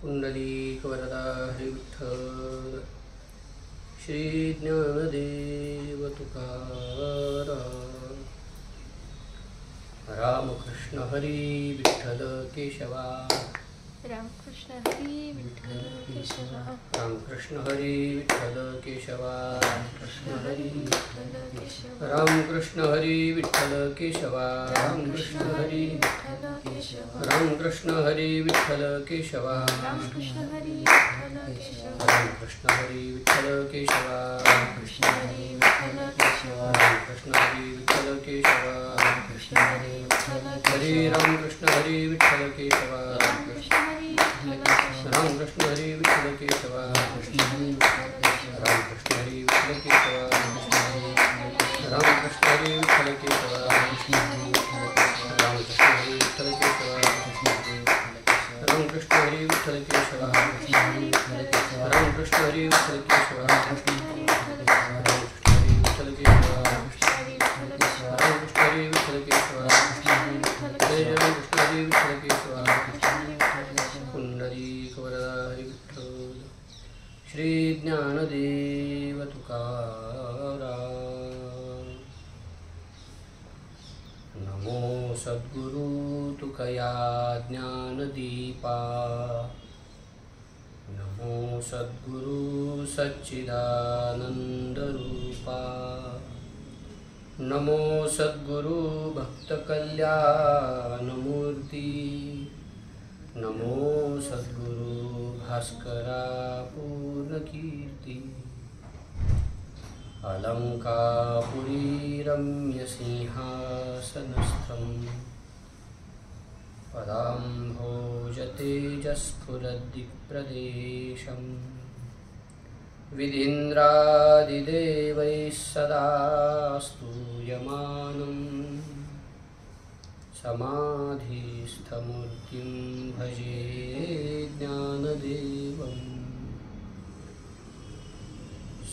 पुंडलिक वरदा हरी विठ्ठल श्री ज्ञानदेव तुकाराम रामकृष्ण हरी विठ्ठल केशवा रामकृष्ण हरी विठ्ठल केशवा रामकृष्ण हरी विठ्ठल केशवा रामकृष्ण हरी विठ्ठल केशवा रामकृष्ण हरी विठ्ठल केशवा रामकृष्ण हरी रामकृष्ण हरी विठ्ठल केशवा रामकृष्ण हरी विठ्ठल केशवा रामकृष्ण हरी विठ्ठल केशवा रामकृष्ण हरी विठ्ठल केशवा रामकृष्ण हरी विठ्ठल केशवा रामकृष्ण हरी विठ्ठल केशवा रामकृष्ण हरी विठ्ठल हरे रामकृष्ण हरी विठ्ठल केशवा रामकृष्ण हरी विठ्ठल रामकृष्ण हरी विठ्ठल केशवा रामकृष्ण हरी विठ्ठल रामकृष्ण हरी विठ्ठल केशवा रामकृष्ण हरी विठ्ठल केशवा रामकृष्ण हरी विठ्ठल केशवा रामकृष्ण हरी विठ्ठल केशवा रामकृष्ण हरी विठ्ठल केशवा रामकृष्ण हरी विठ्ठल केशवा रामकृष्ण हरी विठ्ठल केशवा जय रामकृष्ण हरी विठ्ठल केशवा पुंडलिक वरदा हरी विठ्ठल श्री ज्ञानदेव तुकाराम नमो सद्गुरु तुकया ज्ञानदीपा नमो सद्गुरु सच्चिदानंदरूपा नमो सद्गुरु भक्तकल्याणमूर्ती नमो सद्गुरु भास्करा पूर्णकीर्ती अलंकापुरी रम्यसिंहासनस्थं पदाम्भोजतेजस्फुरद्दिक्प्रदेशं विधीन्द्रादिदेवैः सदा स्तूयमानं समाधिस्थमूर्तिं भजे ज्ञानदेवम्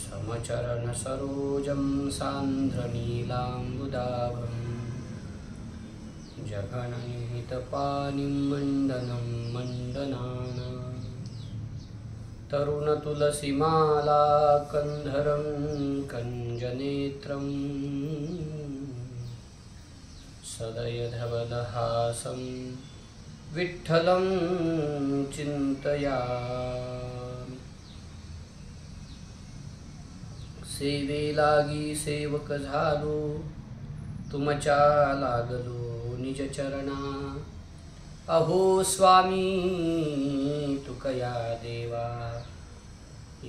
समचरणसरोजं सान्द्रनीलाम्बुदाभं जगन्निहितपाणिं मण्डनं मण्डनाना तरुणतुलसीमाला कन्धरं कञ्जनेत्रं सदयधवलहासं विठ्ठलं चिन्तयामि सेवे लागी सेवक झालो तुमच्या लागलो निज चरणा अहो स्वामी तुकया देवा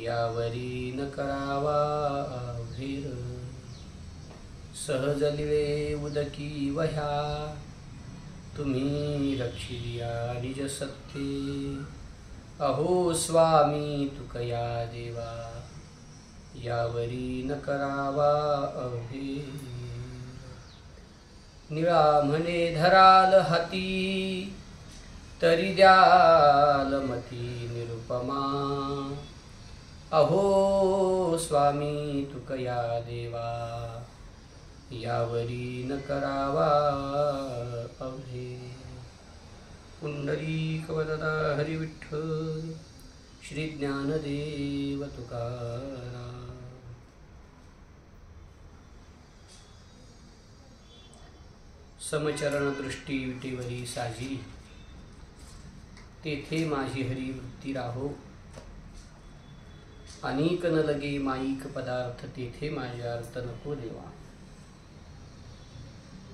यावरी न करावा अवधीर सहजलिवे उदकी वह्या तुम्ही रक्षिया निज सत्ते अहो स्वामी तुकया देवा यावरी न करावा अवधीर निळा म्हणे धराल हाती तरी द्याल मती निरुपमा अहो स्वामी तुकया देवा यावरी न करावा अवधीर पुंडलिक वरदा हरी विठ्ठल श्री ज्ञानदेव तुकाराम समचरण दृष्टी विटेवरी साजी तेथे माझी हरी वृत्ती राहो अनेक न लगे माईक पदार्थ तेथे माझे अर्थ नको देवा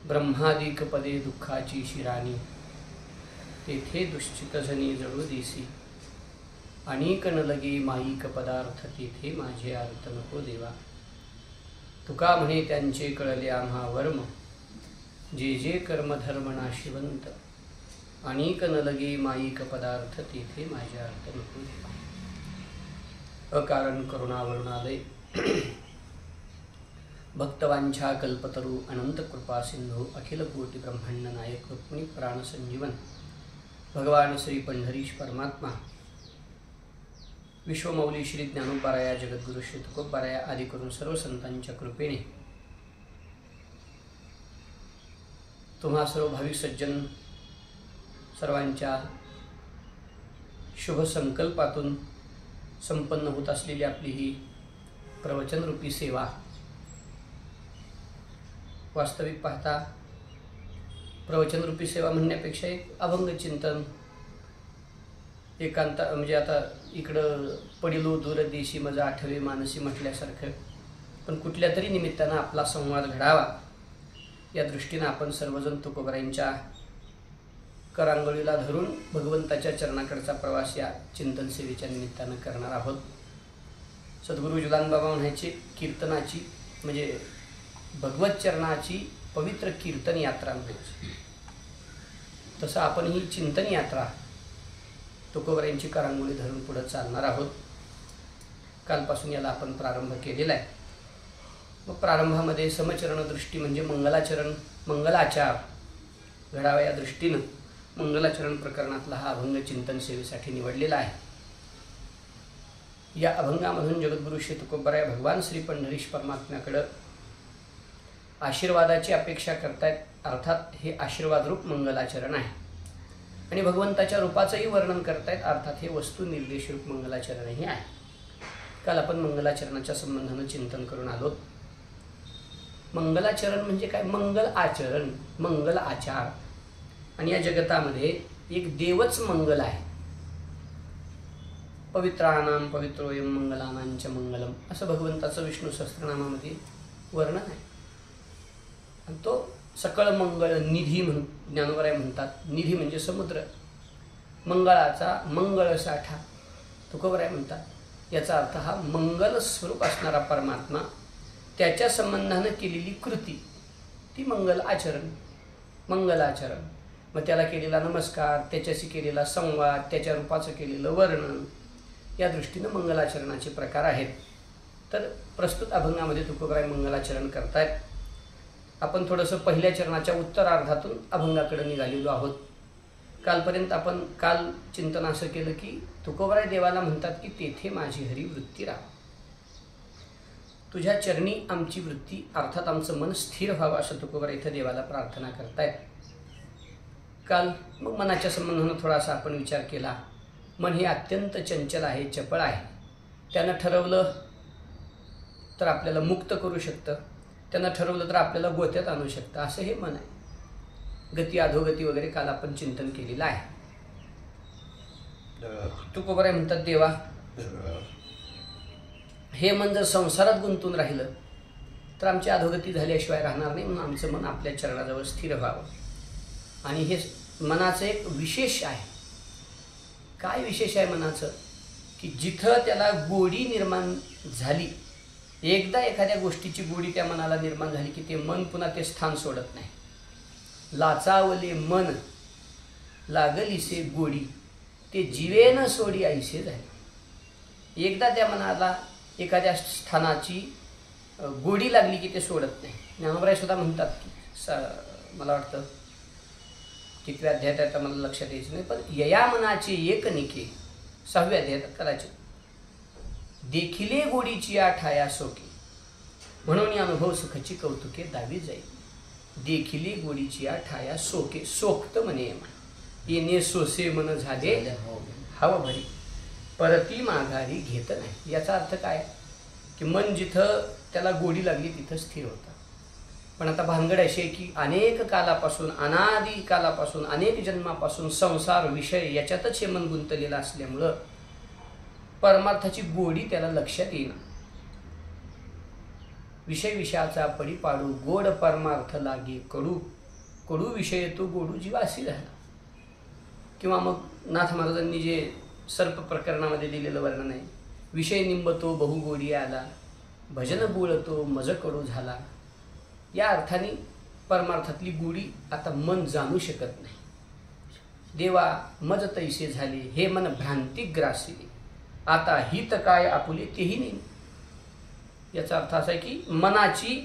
ब्रह्मादिक पदे दुःखाची शिराणी तेथे दुश्चित जनी जळू देसी अनेक न लगे माईक पदार्थ तेथे माझे अर्थ नको देवा तुका म्हणे त्यांचे कळले आम्हा वर्म जे जे कर्म धर्म नाशिवंत अनेक न लगे माईक पदार्थ तेथे माझे अर्थ नको देवा अकारण करुणावरुणालय भक्तवांछा कल्पतरू अनंत कृपा सिंधू अखिल कोटी ब्रह्मांड नायक रुक्मिणी प्राण संजीवन भगवान श्री पंढरीश परमात्मा विश्वमौली श्री ज्ञानोबाराया जगद्गुरु श्री तुकोबाराया आदी करून सर्व संतांच्या कृपेने तुम्हा सर्व भाविक सज्जन सर्वांच्या शुभ संकल्पातून संपन्न होत असलेली आपली ही प्रवचनरूपी सेवा वास्तविक पाहता प्रवचनरूपी सेवा म्हणण्यापेक्षा एक अभंग चिंतन एकांत म्हणजे आता इकडं पडिलो दूरदेशी मजा आठवे मानसी म्हटल्यासारखं, पण कुठल्या तरी निमित्तानं आपला संवाद घडावा या दृष्टीनं आपण सर्वजण तुकोबरायांच्या करांगोळीला धरून भगवंताच्या चरणाकडचा प्रवास या चिंतन सेवेच्या निमित्तानं करणार आहोत. सद्गुरू जुलान बाबा म्हणायचे, कीर्तनाची म्हणजे भगवत चरणाची पवित्र कीर्तन यात्रा म्हणायची. तसं आपण ही चिंतन यात्रा तुकोबरायांची करांगोळी धरून पुढे चालणार आहोत. कालपासून याला आपण प्रारंभ केलेला आहे. मग प्रारंभामध्ये समचरण दृष्टी म्हणजे मंगलाचार घडावा या दृष्टीनं मंगलाचरण प्रकरणातला हा अभंग चिंतन सेवेसाठी निवडलेला आहे. या अभंगामधून जगद्गुरु श्री तुकोबराय भगवान श्री पंढरीश परमात्म्याकडं आशीर्वादाची अपेक्षा करतायत. अर्थात हे आशीर्वादरूप मंगलाचरण आहे आणि भगवंताच्या रूपाचंही वर्णन करतायत. अर्थात हे वस्तू निर्देशरूप मंगलाचरणही आहे. काल आपण मंगलाचरणाच्या संबंधानं चिंतन करून आलो. मंगलाचरण म्हणजे काय? मंगल आचरण, मंगल आचार. आणि या जगतामध्ये एक देवच मंगल आहे. पवित्राणाम पवित्रोयम मंगलानांच मंगलम असं भगवंताचं विष्णू सहस्त्रनामामध्ये वर्णन आहे. आणि तो सकळ मंगळ निधी म्हणून ज्ञानोबराय म्हणतात. निधी म्हणजे समुद्र, मंगळाचा मंगळ साठा तुकोबराय म्हणतात. याचा अर्थ हा मंगल स्वरूप असणारा परमात्मा, त्याच्या संबंधानं केलेली कृती ती मंगल आचरण, मंगलाचरण. मग त्याला केलेला नमस्कार, त्याच्याशी केलेला संवाद, त्याच्या रूपाचं केलेलं वर्णन या दृष्टीनं मंगलाचरणाचे प्रकार आहेत. तर प्रस्तुत अभंगामध्ये तुकोबराय मंगलाचरण करतायत. आपण थोडंसं पहिल्या चरणाच्या उत्तरार्धातून अभंगाकडे निघालेलो आहोत. कालपर्यंत आपण काल चिंतन असं केलं की तुकोबराय देवाला म्हणतात की तेथे माझी हरी वृत्ती राहा, तुझ्या चरणी आमची वृत्ती अर्थात आमचं मन स्थिर व्हावं असं तुकोबराय इथं देवाला प्रार्थना करतायत. काल मग मनाच्या संबंधानं थोडासा आपण विचार केला. मन हे अत्यंत चंचल आहे, चपळ आहे. त्यानं ठरवलं तर आपल्याला मुक्त करू शकतं, त्यानं ठरवलं तर आपल्याला गोत्यात आणू शकतं, असं हे मन आहे. गती अधोगती वगैरे काल आपण चिंतन केलेलं आहे. तुकोबराय म्हणतात देवा हे मन जर संसारात गुंतून राहिलं तर आमची अधोगती झाल्याशिवाय राहणार नाही. म्हणून आमचं मन आपल्या चरणाजवळ स्थिर व्हावं. आणि हे मनाचं एक विशेष आहे. काय विशेष आहे मनाचं? की जिथं त्याला गोडी निर्माण झाली, एकदा एखाद्या गोष्टीची गोडी त्या मनाला निर्माण झाली की ते मन पुन्हा ते स्थान सोडत नाही. लाचावले मन लागलीसे गोडी, ते जीवेन सोडी ऐसे झाले. एकदा त्या मनाला एखाद्या स्थानाची गोडी लागली की ते सोडत नाही. ज्ञानोबराय सुद्धा म्हणतात की मला वाटतं कितव्या अध्यायात आता मला लक्षात यायचं नाही, पण यया मनाचे एक निके 6व्या अध्यायात कदाचित, देखिले गोडीची ठाया सोके म्हणून अनुभव सुखाची कौतुके दावी जाईल. देखिले गोडीची ठाया सोके, सोक्त म्हणे येणे सोसे मन झाले हव भरी, परती माघारी घेत नाही. याचा अर्थ काय? की मन जिथं त्याला गोडी लागली तिथं स्थिर होतं. पण आता भानगड अशी आहे की अनेक कालापासून, अनादी कालापासून, अनेक जन्मापासून संसार विषय याच्यातच हे मन गुंतलेलं असल्यामुळं परमार्थाची गोडी त्याला लक्षात येईना. विषय विषयाचा पडी पाडू, गोड परमार्थ लागे कडू, कडू विषय तो गोडू जीवासी झाला. किंवा मग नाथ महाराजांनी जे सर्प प्रकरणामध्ये दिलेलं वर्णन आहे, विषय निंबतो बहुगोडी आला, भजन बोलतो मज कडू झाला. या अर्थाने परमार्थातली गोडी आता मन जाणू शकत नाही. देवा मज तैसे झाले, हे मन भ्रांती ग्रासले, आता हित काय आपुले तेही नाही. याचा अर्थ असा आहे की मनाची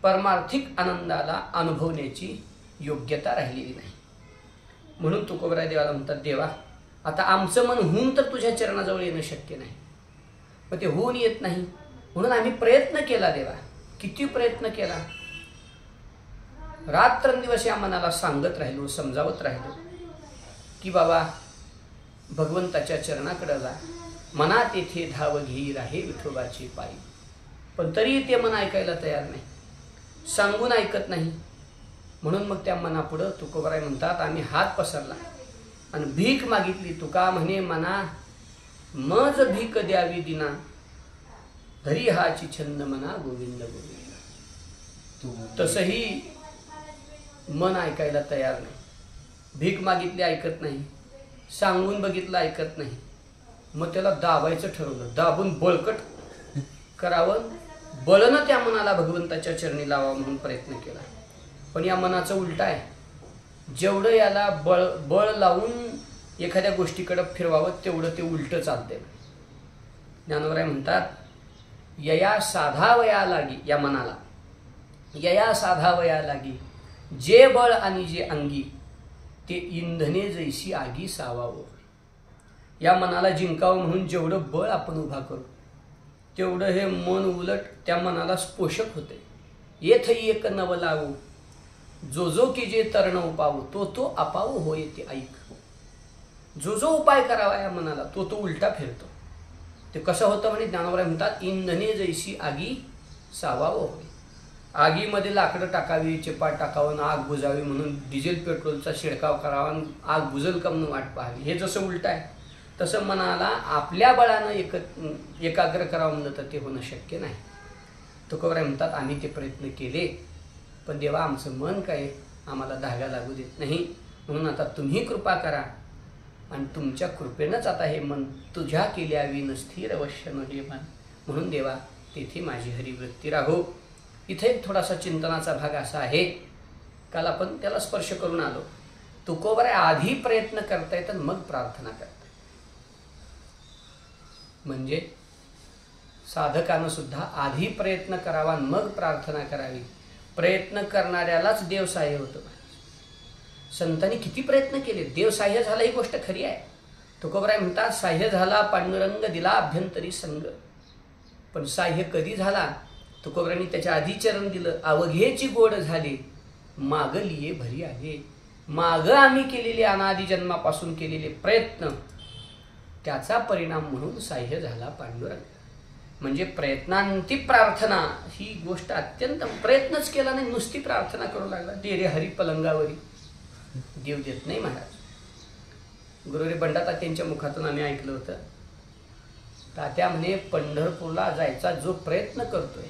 परमार्थिक आनंदाला अनुभवण्याची योग्यता राहिलेली नाही. म्हणून तुकोबराय देवाला म्हणतात देवा आता आमचं मन होऊन तर तुझ्या चरणाजवळ येणं शक्य नाही. मग ते होऊन येत नाही म्हणून आम्ही प्रयत्न केला देवा. किती प्रयत्न केला? रात्रंदिवस या मनाला सांगत राहिलो, समजावत राहिलो की बाबा भगवंताच्या चरणाकडे जा, मना तेथे धाव घेई राहे विठोबाचे पायी. पण तरी ते मन ऐकायला तयार नाही, सांगून ऐकत नाही. म्हणून मग त्या मनापुढं तुकोबाराय म्हणतात, आम्ही हात पसरला आणि भीक मागितली. तुका म्हणे मना मज भीक द्यावी दिना, धरी हाची छंद मना गोविंद गोविंद. तसंही मन ऐकायला तयार नाही. भीक मागितली ऐकत नाही, सांगून बघितलं ऐकत नाही. मग त्याला दाबायचं ठरवलं, दाबून बळकट करावं, बळनं त्या मनाला भगवंताच्या चरणी लावावं म्हणून प्रयत्न केला. पण या मनाचं उलट आहे. जेवढं याला बळ लावून एखाद्या गोष्टीकडे फिरवावं तेवढं ते उलटं चालते. ज्ञानोबराय म्हणतात, यया साधावया लागी, या मनाला यया साधावया लागी, जे बळ आणि जे अंगी, ते इंधने जैसी आगी सावावं. या मनाला जिंकावं म्हणून जेवढं बळ आपण उभा करू तेवढं हे मन उलट त्या मनाला पोषक होते. येथ एक नव लावू, जो जो की जे तरण उपावू, तो तो अपावू होय ते ऐक. जो जो उपाय करावा या मनाला तो तो उलटा फिरतो. ते कसं होतं म्हणे ज्ञानोबराय म्हणतात, इंधने जैसी आगी सावावं होय. आगीमध्ये लाकडं टाकावी, चिपाट टाकावं, आग बुजावी म्हणून डिझेल पेट्रोलचा शिडकाव करावा, आग बुजल का म्हणून वाट पाहावी. हे जसं उलट आहे तसं मनाला आपल्या बळानं एकाग्र करावं म्हणलं तर ते होणं शक्य नाही. तुकोबाराय म्हणतात, आम्ही ते प्रयत्न केले, पण देवा आमचं मन काय आम्हाला धागा लागू देत नाही. म्हणून आता तुम्ही कृपा करा आणि तुमच्या कृपेनंच आता हे मन तुझ्या केल्या विन स्थिर अवश्य न हे मन. म्हणून देवा तेथे माझी हरिवृत्ती राहो. इथे एक थोडासा चिंतनाचा भाग असा आहे, काल आपण त्याला स्पर्श करून आलो. तुकोबाराय आधी प्रयत्न करतायत आणि मग प्रार्थना करतायत. म्हणजे साधकानं सुद्धा आधी प्रयत्न करावा मग प्रार्थना करावी. प्रयत्न करणाऱ्यालाच देव सहाय्य होतं. संतांनी किती प्रयत्न केले, देव सहाय्य झाला ही गोष्ट खरी आहे. तुकोबाराय म्हणतात, सहाय्य झाला पांडुरंग दिला अभ्यंतरी संग. पण सहाय्य कधी झाला? तुकोबारायांनी त्याच्या आधी चरण दिलं, अवघेची गोड झाली माग लिये भरी आहे. माग आम्ही केलेले अनादि जन्मापासून केलेले प्रयत्न त्याचा परिणाम म्हणून सहाय्य झाला पांडुरंग. म्हणजे प्रयत्नांती प्रार्थना ही गोष्ट अत्यंत, प्रयत्नच केला नाही, नुसती प्रार्थना करू लागला. दे रे हरी पलंगावरी, देव देत नाही महाराज. गुरुरे बंडाता त्यांच्या मुखातून आम्ही ऐकलं होतं, तात्या म्हणे पंढरपूरला जायचा जो प्रयत्न करतोय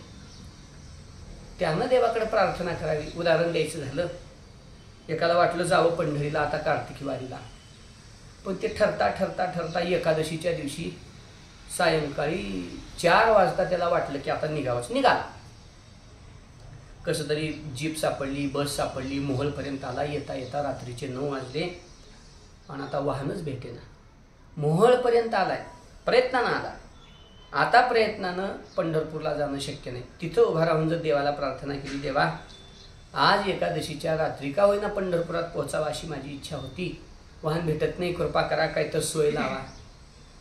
त्यानं देवाकडे प्रार्थना करावी. उदाहरण द्यायचं झालं, एकाला वाटलं जावं पंढरीला आता कार्तिकी वारीला, पण ते ठरता ठरता ठरता एकादशीच्या दिवशी सायंकाळी 4 वाजता त्याला वाटलं की आता निघावंच. निघाला. कसं तरी जीप सापडली, बस सापडली, मोहोळपर्यंत आला. येता येता रात्रीचे 9 वाजले आणि आता वाहनच भेटेना. मोहोळपर्यंत आलाय, प्रयत्नानं आला. आता प्रयत्नानं पंढरपूरला जाणं शक्य नाही. तिथं उभा राहून जर देवाला प्रार्थना केली, देवा आज एकादशीच्या रात्री का होईना पंढरपुरात पोहोचावा अशी माझी इच्छा होती, वाहन भेटत नाही, कृपा करा, काही तर सोय लावा,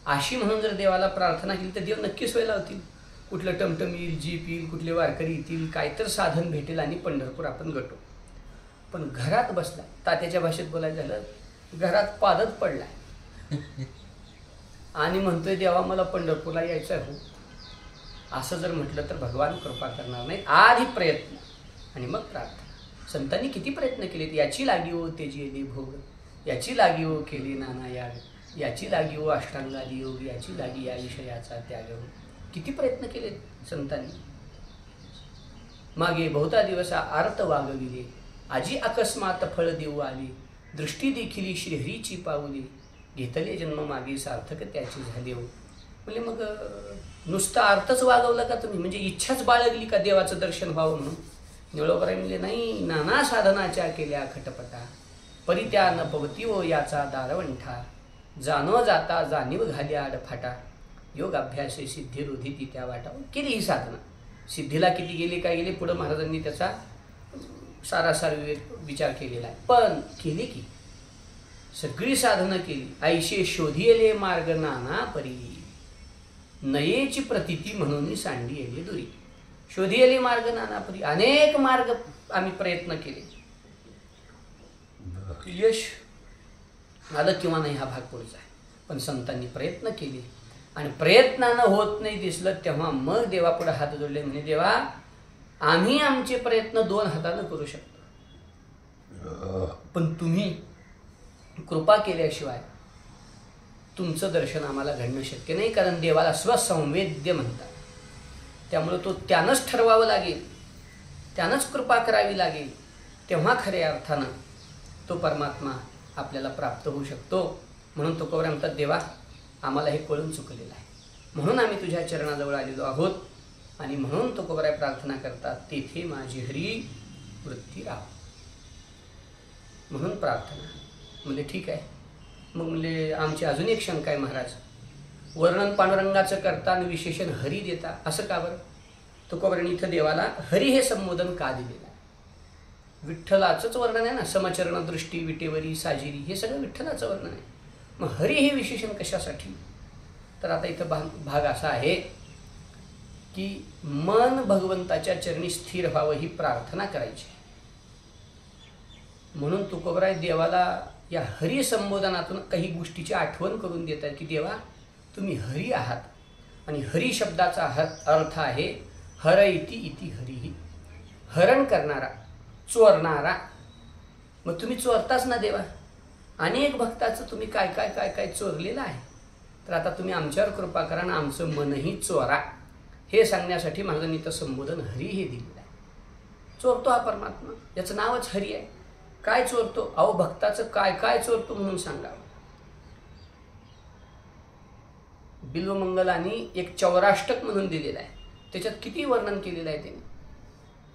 अशी म्हणून जर देवाला प्रार्थना केली तर देव नक्की सोय लावतील. कुठलं टमटम येईल, जीप येईल, कुठले वारकरी येतील, काय तर साधन भेटेल आणि पंढरपूर आपण गटू. पण घरात बसला, तात्याच्या भाषेत बोलायचं झालं, घरात पादत पडलाय आणि म्हणतोय देवा मला पंढरपूरला यायचं आहे हो. असं जर म्हटलं तर भगवान कृपा करणार नाही. आधी प्रयत्न आणि मग प्रार्थना. संतांनी किती प्रयत्न केलेत. याची लागी हो तेजी येली भोग, याची लागी हो केली नाना याग, याची लागी हो अष्टांगादी योग, याची लागी या विषयाचा त्याग हो. किती प्रयत्न केलेत संतांनी. मागे बहुता दिवस आर्त वागविले, आजी अकस्मात फळ देऊ आली, दृष्टी देखील श्रीहरीची पावली, घेतले जन्म मागे सार्थक त्याची झाले हो. म्हणजे मग नुसतं अर्थच वागवलं का तुम्ही, म्हणजे इच्छाच बाळगली का देवाचं दर्शन व्हावं म्हणून? निळोबराय म्हणले नाही, नाना साधनाच्या केल्या खटपटा, परित्या न पवती हो याचा दारवंठा, जाणो जाता जाणीव घाल्या आडफाटा, योग अभ्यासे सिद्धी रोधी त्या वाटा. केली ही साधना. सिद्धीला किती गेली काय गेली पुढं महाराजांनी त्याचा सारासार विचार केलेला आहे. पण केली की सगळी साधनं केली. ऐशे शोधिले मार्ग नाना परी, नयेची प्रतीती म्हणून सांडिले दुरी. शोधिले मार्ग नाना परी, अनेक मार्ग आम्ही प्रयत्न केले. यश आलं किंवा नाही हा भाग पुढचा आहे. पण संतांनी प्रयत्न केले आणि प्रयत्नानं होत नाही दिसलं तेव्हा मग देवापुढे हात जोडले, म्हणे देवा आम्ही आमचे प्रयत्न 2 हातानं करू शकतो, पण तुम्ही कृपा केल्याशिवाय तुमचं दर्शन आम्हाला घडणं शक्य नाही, कारण देवाला स्वसंवेद्य म्हणतात. त्यामुळे तो त्यानंच ठरवावं लागेल, त्यानंच कृपा करावी लागेल, तेव्हा खऱ्या अर्थानं तो परमात्मा आपल्याला प्राप्त होऊ शकतो. म्हणून तुकोबराय म्हणतात देवा आम्हाला हे कळून चुकलेलं आहे, म्हणून आम्ही तुझ्या चरणाजवळ आलेलो आहोत. आणि म्हणून तुकोबराय प्रार्थना करतात तेथे माझी हरी वृत्ती राहो. म्हणून प्रार्थना म्हणजे ठीक आहे. मग म्हणजे आमची अजून एक शंका आहे महाराज, वर्णन पांडुरंगाचं करता आणि विशेषण हरी देता असं का बरं? तुकोबरायांनी इथं देवाला हरी हे संबोधन का दिलेलं आहे? विठ्ठलाचंच वर्णन आहे ना, समचरण दृष्टी विटेवरी साजिरी, हे सगळं विठ्ठलाचं वर्णन आहे. मग हरी हे विशेषण कशासाठी? तर आता इथं भाग असा आहे की मन भगवंताच्या चरणी स्थिर व्हावं ही प्रार्थना करायची. म्हणून तुकोबराय देवाला या हरी संबोधनातून काही गोष्टीची आठवण करून देतात की देवा तुम्ही हरी आहात. आणि हरी शब्दाचा अर्थ आहे हर इति हरिही, हरण करणारा, चोरणारा. मग तुम्ही चोरताच ना देवा, अनेक भक्ताचं तुम्ही काय काय काय काय चोरलेलं आहे. तर आता तुम्ही आमच्यावर कृपा करा आणि आमचं मनही चोरा, हे सांगण्यासाठी महाराजांनी इथं संबोधन हरी हे दिलेलं आहे. चोरतो हा परमात्मा, याचं नावच हरी आहे. काय चोरतो? अहो भक्ताचं काय काय चोरतो म्हणून सांगा. बिल्वमंगलानी एक 84 म्हणून दिलेला आहे, त्याच्यात किती वर्णन केलेलं आहे त्याने.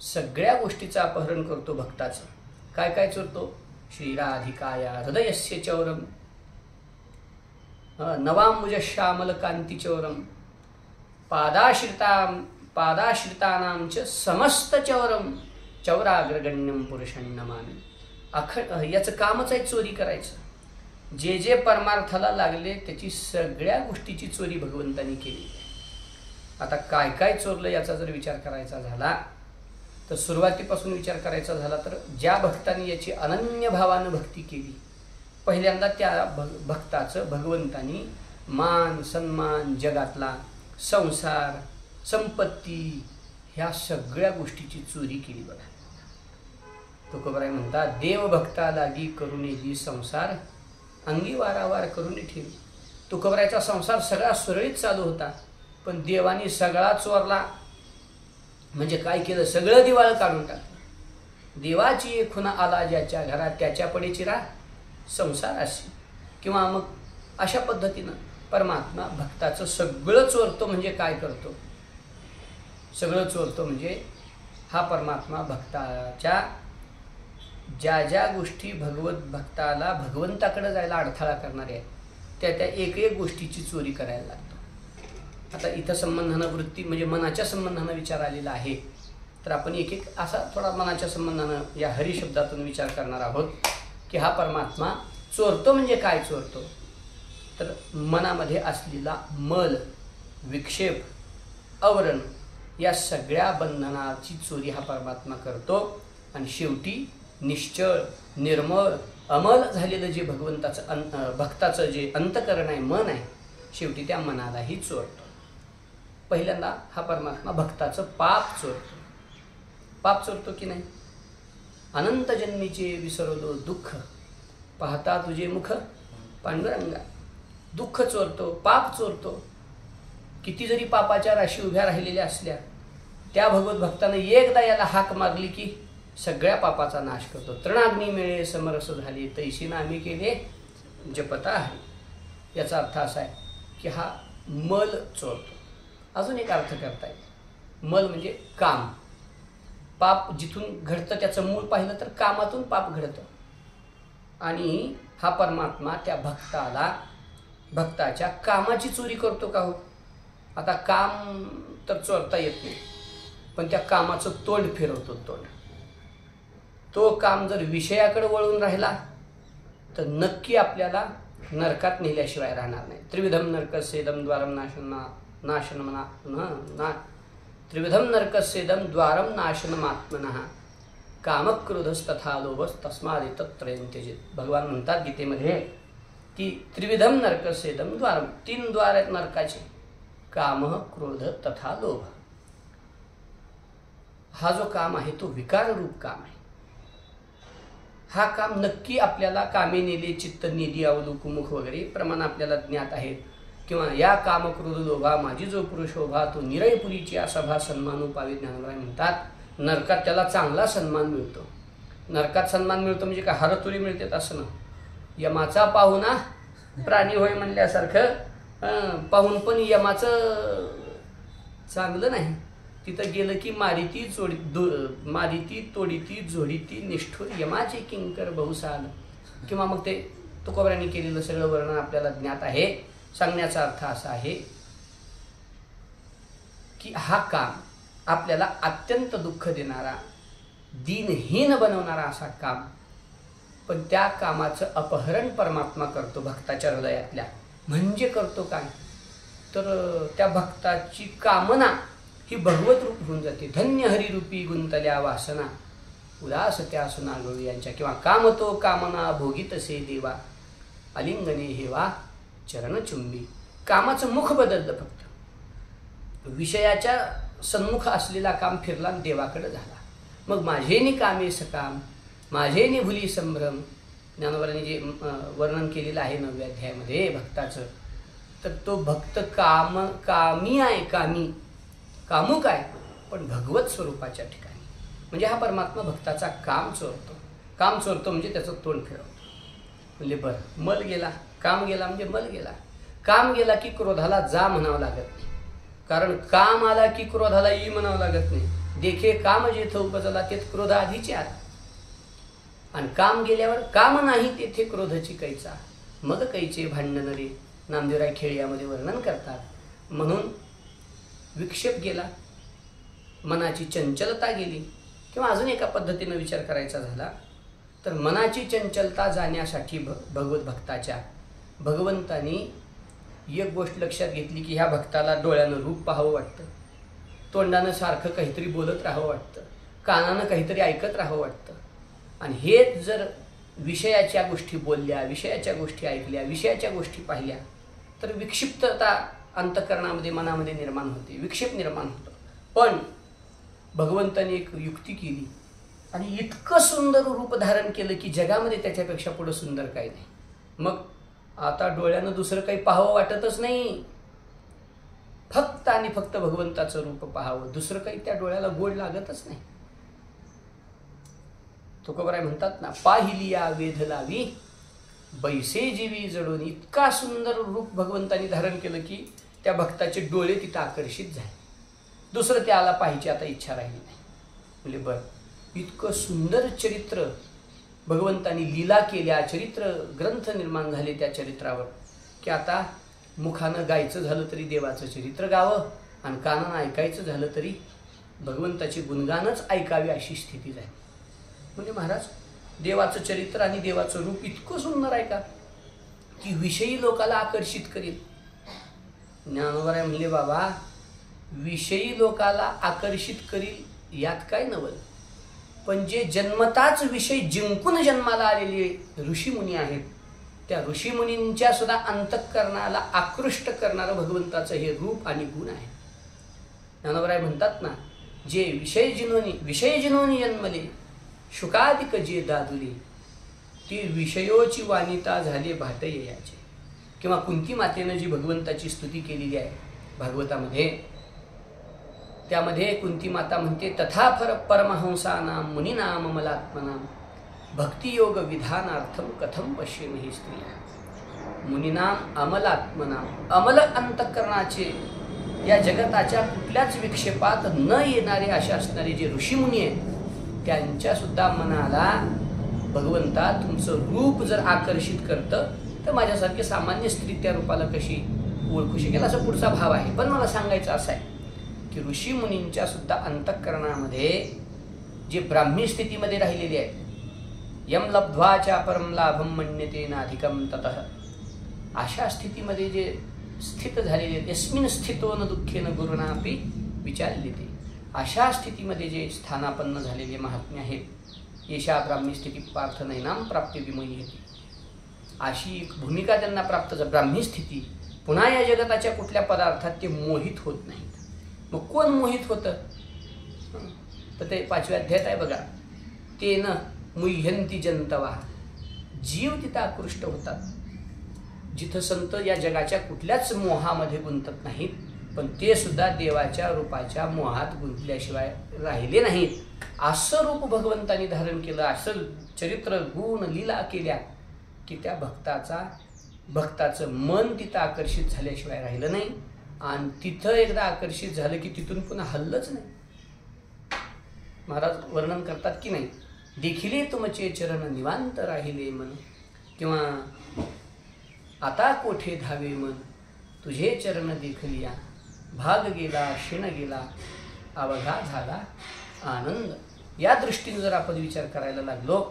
सगळ्या गोष्टीचं अपहरण करतो भक्ताचं. काय काय चोरतो? श्रीराधिकाया हृदयस्य चौरम, नवांबुज श्यामल कांती चौरम, पादाश्रितानां च समस्त चौरम, चौराग्रगण्यम पुरुषं नमामि. याचं कामच आहे चोरी करायचं. जे जे परमार्थाला लागले त्याची सगळ्या गोष्टीची चोरी भगवंतांनी केली. आता काय काय चोरलं याचा जर विचार करायचा झाला तर सुरुवातीपासून विचार करायचा झाला तर ज्या भक्तांनी याची अनन्य भावानं भक्ती केली, पहिल्यांदा त्या भक्ताचं भगवंतांनी मान सन्मान, जगातला संसार, संपत्ती, ह्या सगळ्या गोष्टीची चोरी केली. बघा तुकोबराय म्हणतात देव भक्ता लागी करुणे जी संसार, अंगी वारावार करून ठेवी. तुकोबरायचा संसार सगळा सुरळीत चालू होता, पण देवानी सगळा चोरला. म्हणजे काय केलं? सगळं दिवाळ काढून टाकलं. देवाची खुणा आला ज्याच्या घरात त्याच्या पडे चिरा संसार अशी. किंवा मग अशा पद्धतीनं परमात्मा भक्ताचं सगळं चोरतो. म्हणजे काय करतो? सगळं चोरतो म्हणजे हा परमात्मा भक्ताच्या ज्या ज्या गोष्टी भक्ताला भगवंताकडे जायला अडथळा करणाऱ्या आहेत त्या एक एक गोष्टीची चोरी करायला लागतो. आता इथं संबंधानं वृत्ती म्हणजे मनाच्या संबंधानं विचार आलेला आहे, तर आपण एक एक असा थोडा मनाच्या संबंधानं या हरी शब्दातून विचार करणार आहोत की हा परमात्मा चोरतो म्हणजे काय चोरतो? तर मनामध्ये असलेला मल, विक्षेप, आवरण या सगळ्या बंधनाची चोरी हा परमात्मा करतो. आणि शेवटी निश्चळ, निर्मळ, अमल झालेलं जे भक्ताचं जे अंतकरण आहे, मन आहे, शेवटी त्या मनालाही चोरतो. पहिल्यांदा हा परमात्मा भक्ताचं पाप चोरतो. पाप चोरतो की नाही? अनंत जन्मीचे विसरलो दुःख, पाहता तुझे मुख पांडुरंगा. दुःख चोरतो, पाप चोरतो. किती जरी पापाच्या राशी उभ्या राहिलेल्या असल्या, त्या भगवत भक्तानं एकदा याला हाक मारली की सगळ्या पापाचा नाश करतो. तृणाग्नी मिळे समरस झाले, तैशी नामी केले जपता आहे. याचा अर्थ असा आहे की हा मल चोरतो. अजून एक अर्थ करता येईल. मल म्हणजे काम. पाप जिथून घडतं त्याचं मूळ पाहिलं तर कामातून पाप घडतं. आणि हा परमात्मा त्या भक्ताच्या कामाची चोरी करतो का हो? आता काम तर चोरता येत नाही, पण त्या कामाचं तोंड फिरवतो. तो काम जर विषयाकडे वळून राहिला तर नक्की आपल्याला नरकात नेल्याशिवाय राहणार नाही. त्रिविधम नरकस्येदम द्वारम त्रिविधम नरकस्येदम द्वारम नाशनमात्मनः कामक्रोधस्तथा लोभस तस्मादेतत्त्रयं त्यजेत. भगवान म्हणतात गीतेमध्ये की त्रिविधम नरकस्येदम द्वारम, 3 द्वार आहेत नरकाचे, काम, क्रोध तथा लोभ. हा जो काम आहे तो विकार रूप काम आहे. हा काम नक्की आपल्याला कामे नेले चित्त नेली अवलोक मुख वगैरे प्रमाण आपल्याला ज्ञात आहेत. किंवा या काम क्रोध लोभा माझी जो पुरुष शोभा तो निरयपुरीची सभा सन्मानू पावे. ज्ञानोबा म्हणतात नरकात त्याला चांगला सन्मान मिळतो. नरकात सन्मान मिळतो म्हणजे काय हरतुरी मिळते असं ना. यमाचा पाहुणा प्राणी होय म्हणल्यासारखं पाहून पण यमाचं चांगलं नाही. तिथं गेलं की मारिती तोडीती जोडीती निष्ठुर यमाचे किंकर बहुसाल. किंवा मग ते तुकोबरांनी केलेलं सगळं वर्णन आपल्याला ज्ञात आहे. सांगण्याचा अर्थ असा आहे की हा काम आपल्याला अत्यंत दुःख देणारा दीनहीन बनवणारा असा काम, पण त्या कामाचं अपहरण परमात्मा करतो भक्ताच्या हृदयातल्या. म्हणजे करतो काय तर त्या भक्ताची कामना ही भगवत रूप होऊन जाते. धन्य हरिरूपी गुंतल्या वासना उदास त्या सुनागळू यांच्या. किंवा कामतो कामना भोगीतसे देवा अलिंगने हेवा चरणचुंबी. कामाचं मुख बदललं फक्त. विषयाच्या सन्मुख असलेला काम फिरला देवाकडे झाला. मग माझेनी कामे सकाम माझेनी भुली संभ्रम. ज्ञानोबांनी जे वर्णन केलेलं आहे 9व्या अध्यायामध्ये भक्ताचं, तर तो भक्त कामी आहे. कामुक आहे पण भगवत स्वरूपाच्या ठिकाणी. म्हणजे हा परमात्मा भक्ताचा काम चोरतो म्हणजे त्याचं तोंड फिरवतो. म्हणजे बरं मल गेला, काम गेला म्हणजे मल गेला. काम गेला की क्रोधाला जा म्हणावं लागत नाही. कारण काम आला की क्रोधाला ई म्हणावं लागत नाही. देखे काम जेथे उपजला तेथ क्रोध आधीचे आत. आणि काम गेल्यावर काम नाही तेथे क्रोधाची कैचा. मग कैचे भांडण रे. नामदेवराय खेळ यामध्ये वर्णन करतात. म्हणून विक्षेप गेला, मनाची चंचलता गेली. किंवा अजून एका पद्धतीनं विचार करायचा झाला तर मनाची चंचलता जाण्यासाठी भगवत भक्ताच्या भगवंतानी एक गोष्ट लक्षात घेतली की ह्या भक्ताला डोळ्यानं रूप पाहावं वाटतं, तोंडानं सारखं काहीतरी बोलत राहावं वाटतं, कानानं काहीतरी ऐकत राहावं वाटतं. आणि हेच जर विषयाच्या गोष्टी बोलल्या, विषयाच्या गोष्टी ऐकल्या, विषयाच्या गोष्टी पाहिल्या तर विक्षिप्तता अंतःकरणामध्ये मनामध्ये निर्माण होते, विक्षेप निर्माण होतो. पण भगवंताने एक युक्ती केली आणि इतकं सुंदर रूप धारण केलं की जगामध्ये त्याच्यापेक्षा पुढं सुंदर काही नाही. मग आता डोळ्यानं दुसरं काही पाहावं वाटतच नाही. फक्त आणि फक्त भगवंताचं रूप पाहावं, दुसरं काही त्या डोळ्याला गोड लागतच नाही. तुकोबराय म्हणतात ना, पाहिलिया वेध लावी बैसे जीवी जडून. इतका सुंदर रूप भगवंतानी धारण केलं की त्या भक्ताचे डोळे तिथं आकर्षित झाले. दुसरं त्याला पाहायची आता इच्छा राहिली नाही. म्हणजे बरं इतकं सुंदर चरित्र भगवंतानी लीला केल्या, चरित्र ग्रंथ निर्माण झाले त्या चरित्रावर की आता मुखानं गायचं झालं तरी देवाचं चरित्र गावं आणि कानानं ऐकायचं झालं तरी भगवंताची गुणगानच ऐकावी अशी स्थिती झाली. म्हणजे महाराज देवाचं चरित्र आणि देवाचं रूप इतकं सुंदर आहे का की विषयी लोकाला आकर्षित करेल. ज्ञानोबराय म्हणले बाबा विषयी लोकाला आकर्षित करील यात काय नवल, पण जे जन्मताच विषय जिंकून जन्माला आलेले ऋषीमुनी आहेत त्या ऋषीमुनींच्या सुद्धा अंतःकरणाला आकृष्ट करणारं भगवंताचं हे रूप आणि गुण आहे. ज्ञानोबराय म्हणतात ना, जे विषय जिनोनी जन्मले शुकादिक जे दादुले ती विषयोची वानिता झाले भाटययाचे. किंवा कुंती मातेनं जी भगवंताची स्तुती केलेली आहे भागवतामध्ये, त्यामध्ये कुंती माता म्हणते तथा परमहंसानाम मुनीनाम अमलात्मनाम भक्तियोग विधानार्थम कथम पश्येमहि स्त्रिया. मुनीनाम अमलात्मनाम, अमल अंतःकरणाचे या जगताच्या कुठल्याच विक्षेपात न येणारे असे असणारे जे ऋषीमुनी आहेत त्यांच्या सुद्धा मनाला भगवंता तुमचं रूप जर आकर्षित करतं तर माझ्यासारखे सामान्य स्त्री त्या रूपाला कशी ओळखू शकेल असा पुढचा भाव आहे. पण मला सांगायचं असं आहे की ऋषीमुनींच्या सुद्धा अंतःकरणामध्ये जे ब्राह्मी स्थितीमध्ये राहिलेले आहेत, यम लब्ध्वाच्या परम लाभम मन्यते नाधिकम ततः, अशा स्थितीमध्ये जे स्थित झालेले आहेत, यस्मिन स्थितो न दुःखेन गुरुनापि विचारले, अशा स्थितीमध्ये जे स्थानापन्न झालेले महात्मे आहेत, येशा ब्राह्मी स्थिती पार्थ नैनाम प्राप्य विमयी. अशी एक भूमिका त्यांना प्राप्त झाली, ब्राह्मी स्थिती. पुन्हा या जगताच्या कुठल्या पदार्थात ते मोहित होत नाहीत. मग कोण मोहित होतं? तर ते 5व्या अध्यायात आहे बघा. तेन मुह्यंती जंतवा, जीव तिथं आकृष्ट होतात. जिथं संत या जगाच्या कुठल्याच मोहामध्ये गुंतत नाहीत, पण ते सुद्धा देवाच्या रूपाच्या मोहात गुंतल्याशिवाय राहिले नाहीत. असं रूप भगवंतांनी धारण केलं, असं चरित्र गुण लीला केल्या की त्या भक्ताचं मन तिथं आकर्षित झाल्याशिवाय राहिलं नाही. आणि तिथं एकदा आकर्षित झालं की तिथून पुन्हा हल्लच नाही. महाराज वर्णन करतात की नाही, देखिले तुमचे चरण निवांत राहिले मन, किंवा आता कोठे धावे मन, तुझे चरण देखलिया, भाग गेला क्षण गेला, अवघा झाला आनंद. या दृष्टीने जर आपण विचार करायला लागलो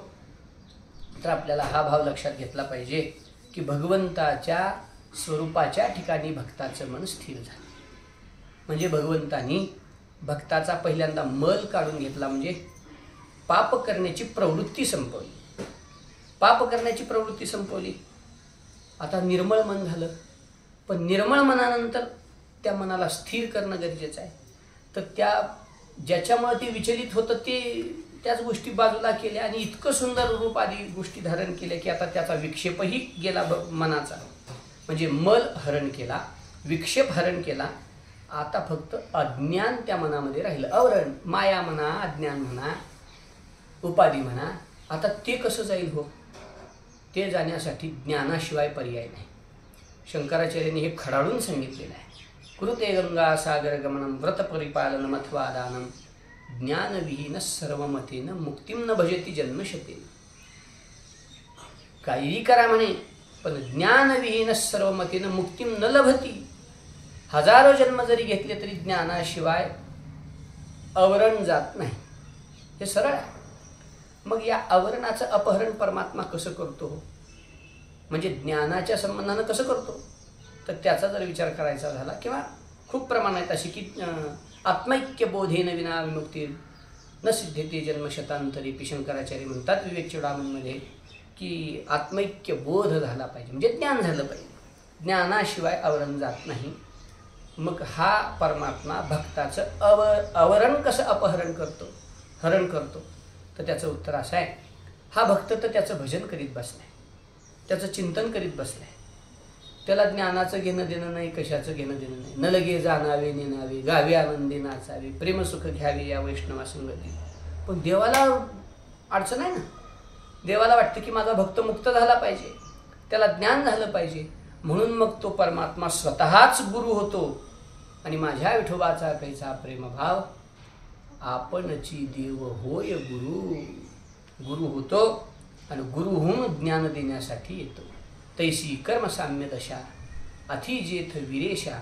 तर आपल्याला हा भाव लक्षात घेतला पाहिजे की भगवंताच्या स्वरूपाच्या ठिकाणी भक्ताचं मन स्थिर झालं. म्हणजे भगवंतानी भक्ताचा पहिल्यांदा मल काढून घेतला, म्हणजे पाप करण्याची प्रवृत्ती संपवली. पाप करण्याची प्रवृत्ती संपवली. आता निर्मळ मन झालं. पण निर्मळ मनानंतर त्या मनाला स्थिर करणं गरजेचं आहे. तर त्या ज्याच्यामुळे ते विचलित होतं त्याच गोष्टी बाजूला केल्या आणि इतकं सुंदर रूप आदी गोष्टी धारण केल्या की आता त्याचा विक्षेपही गेला मनाचा. म्हणजे मल हरण केला, विक्षेप हरण केला. आता फक्त अज्ञान त्या मनामध्ये राहिलं. आवरण, माया म्हणा, अज्ञान म्हणा, उपाधी म्हणा. आता ते कसं जाईल हो? ते जाण्यासाठी ज्ञानाशिवाय पर्याय नाही. शंकराचार्यांनी हे खडाळून सांगितलेलं आहे. कृते गंगा सागर गमनम व्रत परिपालनम अथवा दानम, ज्ञानविहीन सर्वमतेन मुक्तिम न भजती जन्मशते. काहीही करा म्हणे, पण ज्ञानविहीन सर्वमतेन मुक्तिम न लभती. हजारो जन्म जरी घेतले तरी ज्ञानाशिवाय आवरण जात नाही. हे सरळ आहे. मग या आवरणाचं अपहरण परमात्मा कसं करतो, म्हणजे ज्ञानाच्या संबंधानं कसं करतो, तर त्याचा जर विचार करायचा झाला, किंवा खूप प्रमाणात अशी की आत्मैक्य बोधेन विना विमुक्ती न सिद्धते जन्मशतांतरी. शंकराचार्य म्हणतात विवेक चूडामणीमध्ये की आत्मैक्य बोध झाला पाहिजे, म्हणजे ज्ञान झालं पाहिजे. ज्ञानाशिवाय आवरण जात नाही. मग हा परमात्मा भक्ताचं आवरण कसं अपहरण करतो, हरण करतो, तर त्याचं उत्तर असं आहे. हा भक्त तर त्याचं भजन करीत बसलाय, त्याचं चिंतन करीत बसलाय. त्याला ज्ञानाचं घेणं देणं नाही, कशाचं घेणं देणं नाही. न लगे जाणावे नेनावे, गावे आनंदी नाचावे, प्रेमसुख घ्यावे या वैष्णवा संगती. पण देवाला अडचण आहे ना. देवाला वाटतं की माझा भक्त मुक्त झाला पाहिजे, त्याला ज्ञान झालं पाहिजे. म्हणून मग तो परमात्मा स्वतःच गुरु होतो. आणि माझ्या विठोबाचा कैसा प्रेमभाव, आपणची देव होय गुरु. गुरु होतो आणि गुरुहून ज्ञान देण्यासाठी येतो. तैसी कर्मसाम्य दशा अथी जेथ विरेशा,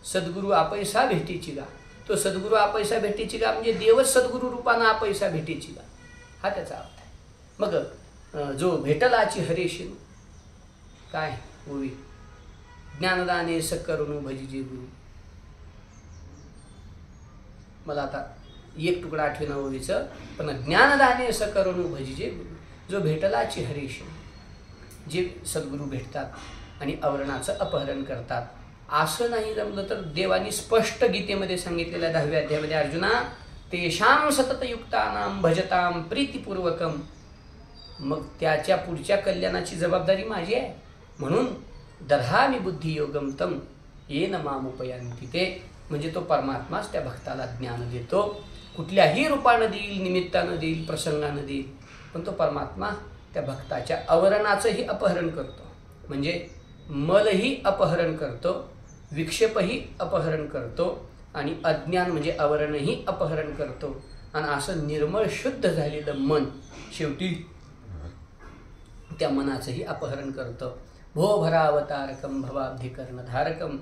सद्गुरु आपैसा भेटीची गा. तो सद्गुरु आपैसा भेटीची गा म्हणजे देवच सद्गुरु रूपानं आपैसा भेटीची गा, हा त्याचा अर्थ आहे. मग जो भेटलाची हरेशिन काय ओवी, ज्ञानदाने सकरुण भजिजे गुरु. मला आता एक तुकडा आठवेना ओवीचं, पण ज्ञानदाने सकरुण भजिजे गुरु. जो भेटलाची हरेशिन, जे सद्गुरू भेटतात आणि आवरणाचं अपहरण करतात. असं नाही जमलं तर देवानी स्पष्ट गीतेमध्ये सांगितलेल्या 10व्या अध्यायामध्ये, अर्जुना तेषां सततयुक्तानां भजतां प्रीतिपूर्वकम. मग त्याच्या पुढच्या कल्याणाची जबाबदारी माझी आहे. म्हणून दधामि बुद्धियोगम तम येन मामुपयांती. ते म्हणजे तो परमात्माच त्या भक्ताला ज्ञान देतो. कुठल्याही रूपानं देईल, निमित्तानं देईल, प्रसंगानं देईल, पण तो परमात्मा त्या भक्ताच्या आवरणाचंही अपहरण करतो. म्हणजे मलही अपहरण करतो, विक्षेपही अपहरण करतो आणि अज्ञान म्हणजे आवरणही अपहरण करतो. आणि असं निर्मळ शुद्ध झालेलं मन शेवटी त्या मनाचंही अपहरण करतं. भो भरावतारकम भवाब्धिकर्णधारकम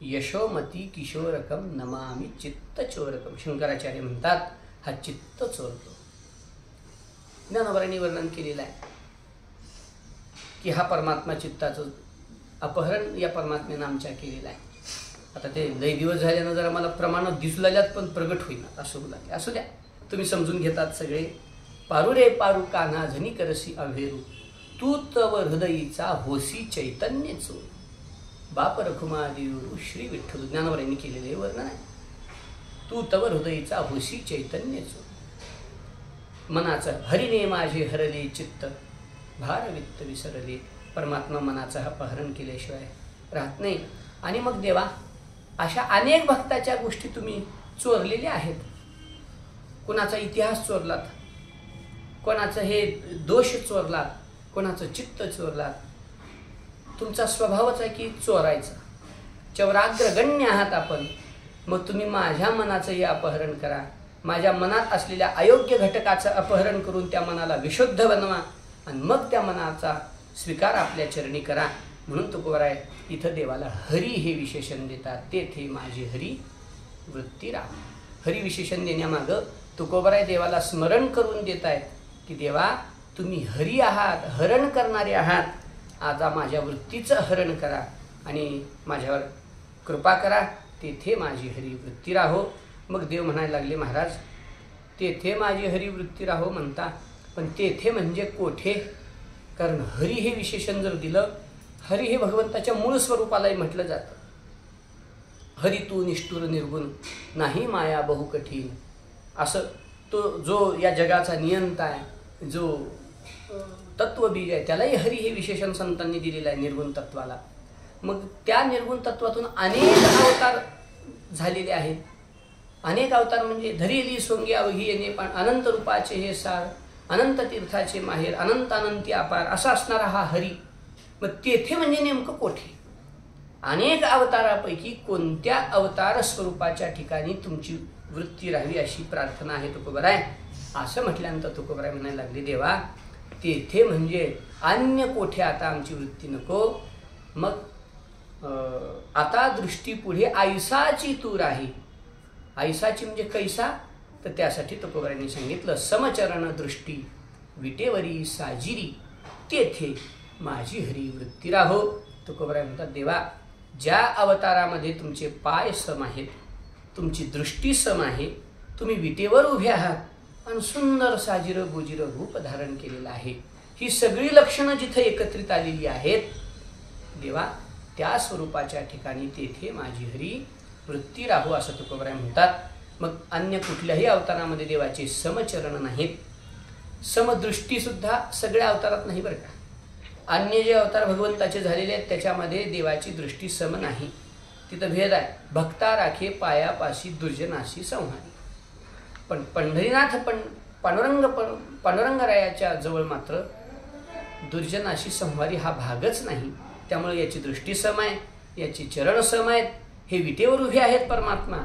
यशोमती किशोरकम नमामि चित्तचोरकम. शंकराचार्य म्हणतात हा चित्त चोरतो. ज्ञानोबांनी वर्णन केलेलं आहे की हा परमात्मा चित्ताचं अपहरण या परमात्म्यानं आमच्या केलेलं आहे. आता ते लय दिवस झाल्यानं जरा मला प्रमाणात दिसू लागल्यात, पण प्रगट होईना असं होऊ लागले. असू द्या, तुम्ही समजून घेतात सगळे. पारू रे पारू कान्हा झनी करसी अभेरू, तू तव हृदयीचा होसी चैतन्य चोर. बाप रखुमादेव श्री विठ्ठल ज्ञानवरांनी केलेले वर्णन आहे. तू तव हृदयीचा होसी चैतन्य चोर. मनाचं हरिने माझे हरले चित्त भार वित्त विसरले. परमात्मा मनाचं अपहरण केल्याशिवाय राहत नाही. आणि मग देवा अशा अनेक भक्ताच्या गोष्टी तुम्ही चोरलेल्या आहेत. कोणाचा इतिहास चोरलात, कोणाचं हे दोष चोरलात, कोणाचं चित्त चोरलात. तुमचा स्वभावच आहे की चोरायचा. चौराग्रगण्य आहात आपण. मग तुम्ही माझ्या मनाचंही अपहरण करा. माझ्या मनात असलेल्या अयोग्य घटकाचं अपहरण करून त्या मनाला विशुद्ध बनवा आणि मग त्या मनाचा स्वीकार आपल्या चरणी करा. म्हणून तुकोबराय इथं देवाला हरी हे विशेषण देतात. तेथे माझी हरी वृत्ती राह. हरी विशेषण देण्यामागं तुकोबराय देवाला स्मरण करून देत आहेत की देवा तुम्ही हरी आहात, हरण करणारे आहात. आज माझ्या वृत्तीचं हरण करा आणि माझ्यावर कृपा करा. तेथे माझी हरी वृत्ती राहो. मग देव म्हणायला लागले महाराज तेथे माझी हरी वृत्ती राहो म्हणता, पण तेथे म्हणजे कोठे? कारण हरी हे विशेषण जर दिलं, हरी हे भगवंताच्या मूळ स्वरूपालाही म्हटलं जातं. हरी तू निष्ठुर निर्गुण नाही माया बहु कठीण. असं तो जो या जगाचा नियंता आहे, जो तत्वबीज आहे, त्यालाही हरी हे विशेषण संतांनी दिलेलं आहे निर्गुण तत्वाला. मग त्या निर्गुण तत्वातून अनेक अवतार झालेले आहेत. अनेक अवतार म्हणजे धरेली सोंगे अवघी येणे पण अनंत रूपाचे हे सार, अनंत तीर्थाचे माहेर, अनंत अनंती अपार असा असणारा हा हरी. मग तेथे म्हणजे नेमकं कोठे? अनेक अवतारापैकी कोणत्या अवतार स्वरूपाच्या ठिकाणी तुमची वृत्ती राहावी अशी प्रार्थना आहे तुकोबराय. असं म्हटल्यानंतर तुकोबराय म्हणायला लागले देवा तेथे म्हणजे अन्य कोठे आता आमची वृत्ती नको. मग आता दृष्टी पुढे आयसाची तू राही. आयसाची म्हणजे कैसा? तर त्यासाठी तुकोबरायांनी सांगितलं समचरण दृष्टी विटेवरी साजिरी तेथे माझी हरी वृत्ती राहो. तुकोबराय म्हणतात देवा ज्या अवतारामध्ये तुमचे पाय सम आहेत, तुमची दृष्टी सम आहे, तुम्ही विटेवर उभे आहात आणि सुंदर साजिरं गोजिरं रूप धारण केलेलं आहे, ही सगळी लक्षणं जिथे एकत्रित आलेली आहेत देवा त्या स्वरूपाच्या ठिकाणी तेथे माझी हरी वृत्ती राहू असं तुकोबराय म्हणतात. मग अन्य कुठल्याही अवतारामध्ये देवाचे समचरण नाहीत. समदृष्टी सुद्धा सगळ्या अवतारात नाही बरं का. अन्य जे अवतार भगवंताचे झालेले आहेत त्याच्यामध्ये देवाची दृष्टी सम नाही. तिथं भेद आहे. भक्ता राखे पायापाशी दुर्जनाशी संहारी. पण पंढरीनाथ पांडुरंगरायाच्या जवळ मात्र दुर्जनाशी संहारी हा भागच नाही. त्यामुळे याची दृष्टी सम आहे, याची चरण सम आहेत. हे विटेवर उभे आहेत परमात्मा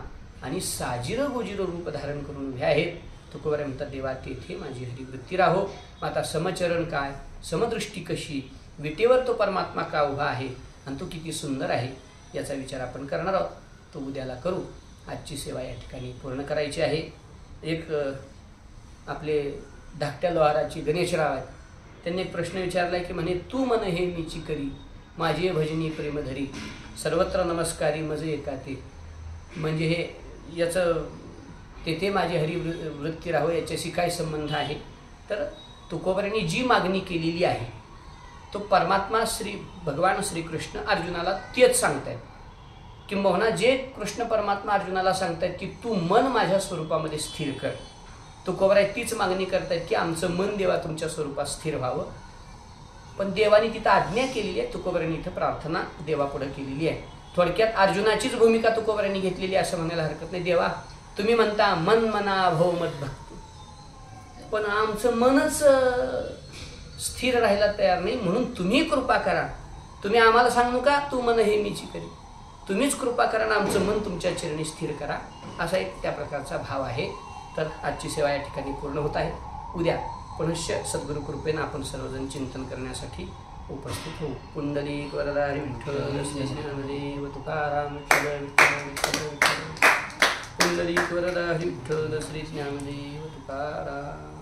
आणि साजिरं गोजिरं रूप धारण करून उभे आहेत. तुकोबराय म्हणतात देवा तेथे माझी हरी वृत्ती राहो. आता समचरण काय, समदृष्टी कशी, विटेवर तो परमात्मा का उभा आहे आणि तो किती सुंदर आहे याचा विचार आपण करणार आहोत. तो उद्याला करू. आजची सेवा या ठिकाणी पूर्ण करायची आहे. एक आपले धाकट्या लोहाराची गणेशराव आहेत, त्यांनी एक प्रश्न विचारला की म्हणे तू मन हे मीची करी माझी भजनी प्रेमधरी सर्वत्र नमस्कारी मजे एकाते. म्हणजे हे याचं तेथे माझी हरी वृत्ती राहो याच्याशी काय संबंध आहे? तर तुकोबरायांनी जी मागणी केलेली आहे तो परमात्मा श्री भगवान श्रीकृष्ण अर्जुनाला तेच सांगतायत. किंबहुना जे कृष्ण परमात्मा अर्जुनाला सांगतायत की तू मन माझ्या स्वरूपामध्ये स्थिर कर, तुकोबराय तीच मागणी करतायत की आमचं मन देवा तुमच्या स्वरूपात स्थिर व्हावं. पण देवाने तिथं आज्ञा केलेली आहे. तुकोबरायांनी इथं प्रार्थना देवापुढे केलेली आहे. थोडक्यात अर्जुनाचीच भूमिका तुकोबरायांनी घेतलेली आहे असं म्हणायला हरकत नाही. देवा तुम्ही म्हणता मन मना भव मत भक्ती, पण आमचं मनच स्थिर राहायला तयार नाही. म्हणून तुम्ही कृपा करा. तुम्ही आम्हाला सांगू का तू मन हे मीची करी, तुम्हीच कृपा करा आणि आमचं मन तुमच्या चरणी स्थिर करा. असा एक त्या प्रकारचा भाव आहे. तर आजची सेवा या ठिकाणी पूर्ण होत आहे. उद्या पुनश्च सद्गुरु कृपेनं आपण सर्वजण चिंतन करण्यासाठी उपस्थित होऊ. पुंडलिक वरदा विठ्ठल श्री ज्ञानदेव तुकाराम विठ्ठल विठ्ठल विठ्ठल. पुंडलिक वरदा विठ्ठल श्री ज्ञानदेव तुकाराम.